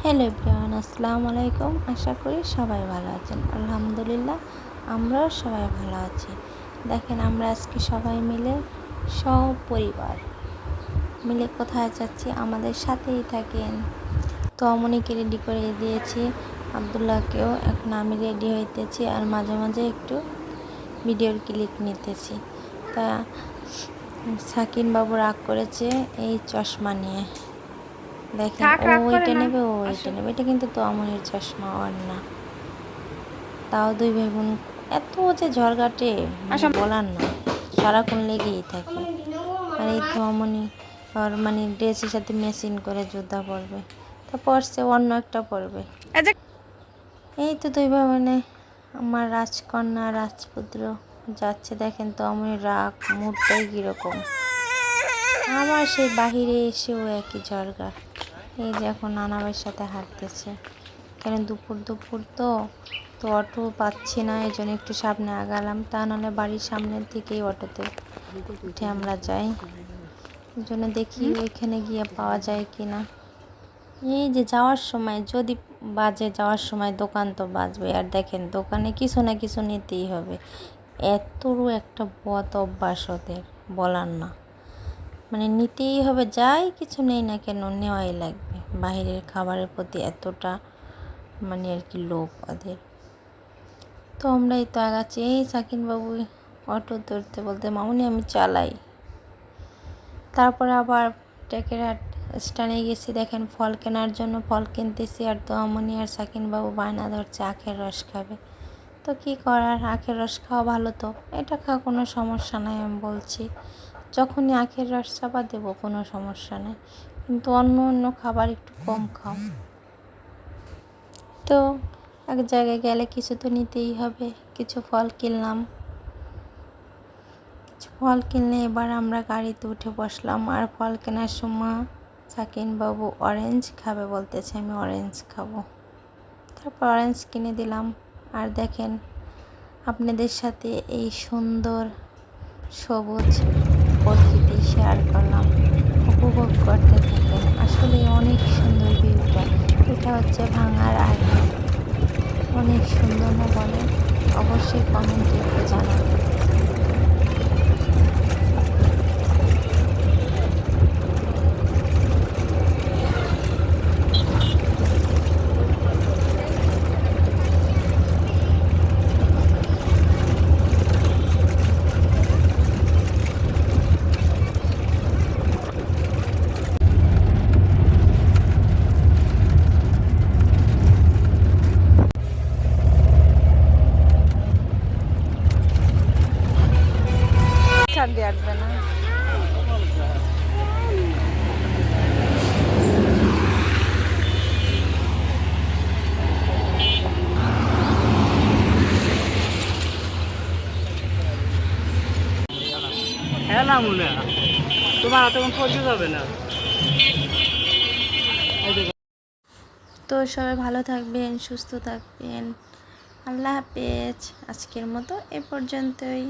Hello everyone, আসসালামু আলাইকুম। আশা করি সবাই ভালো আছেন। আলহামদুলিল্লাহ, আমরাও সবাই ভালো আছি। দেখেন, আমরা আজকে সবাই মিলে সপরিবার মিলে কোথায় যাচ্ছি, আমাদের সাথেই থাকেন। তো অমনিকে রেডি করে দিয়েছি, আবদুল্লাহকেও। এখন আমি রেডি হইতেছি আর মাঝে মাঝে একটু ভিডিওর ক্লিক নিতেছি। তা সাকিন বাবু রাগ করেছে এই চশমা নিয়ে। দেখেন, ও ওইটা নেবে, ও ওইটা নেবে। এটা কিন্তু তোয়ামনির চশমা, ওর না। তাও দুই ভাই বোন এত যে ঝড়গাটে বলার না, সারাক্ষণ লেগেই থাকে। আর এই তোয়ামনি ওর ড্রেসের সাথে মেশিন করে জুতা পরবে, তা পরছে, অন্য একটা পরবে। এই তো দুই ভাই বোনে আমার রাজকন্যা রাজপুত্র যাচ্ছে। দেখেন তোয়ামনির রাগ মুডটাই কীরকম। আমার সেই বাহিরে এসেও একই ঝড়গা। এই যে এখন নানাবের সাথে হাঁটতেছে, কেন দুপুর দুপুর তো অটো পাচ্ছি না, এই জন্য একটু সামনে আগালাম। তা নাহলে বাড়ির সামনের দিকেই অটোতে উঠে আমরা যাই। এই জন্য দেখি ওইখানে গিয়ে পাওয়া যায় কি না। এই যে যাওয়ার সময় যদি বাজে, যাওয়ার সময় দোকান তো বাজবে। আর দেখেন, দোকানে কিছু না কিছু নিতেই হবে। এতরও একটা বদ অভ্যাস ওদের, বলার না। নিতেই হবে, যাই কিছু নেই না কেন নেওয়াই লাগবে। বাইরের খাবারের প্রতি এতটা আর কি লোভ ওদের। তো আমরাই তো আগাচ্ছি। এই সাকিনবাবু অটো ধরতে বলতে, মামুনি আমি চালাই। তারপরে আবার টেকেরহাট স্ট্যান্ডে গেছি। দেখেন, ফল কেনার জন্য ফল কিনতেছি। আর তোয়ামনি আর সাকিনবাবু বায়না ধরছে আখের রস খাবে। তো কি করার, আখের রস খাওয়া ভালো, তো এটা খাওয়া কোনো সমস্যা নাই। আমি বলছি যখনই আখের রস চাপা দেবো কোনো সমস্যা নেই, কিন্তু অন্য অন্য খাবার একটু কম খাও। তো এক জায়গায় গেলে কিছু তো নিতেই হবে। কিছু ফল কিনলাম, কিছু ফল কিনলে এবার আমরা গাড়িতে উঠে বসলাম। আর ফল কেনার সময় সাকিনবাবু অরেঞ্জ খাবে বলতেছে, আমি অরেঞ্জ খাবো। তারপর অরেঞ্জ কিনে দিলাম। আর দেখেন, আপনাদের সাথে এই সুন্দর সবুজ প্রকৃতি শেয়ার করলাম, উপভোগ করতে থাকেন। আসলে অনেক সুন্দর ভিউটা। এটা হচ্ছে ভাঙার আগে। অনেক সুন্দর না বলেন? অবশ্যই কমেন্টে একটু জানাবেন। আসবে না। হ্যাঁ না মনে তোমার হাতে কোন পৌঁছে যাবে না। তো সবাই ভালো থাকবেন, সুস্থ থাকবেন। আল্লাহ হাফেজ। আজকের মতো এ পর্যন্তই।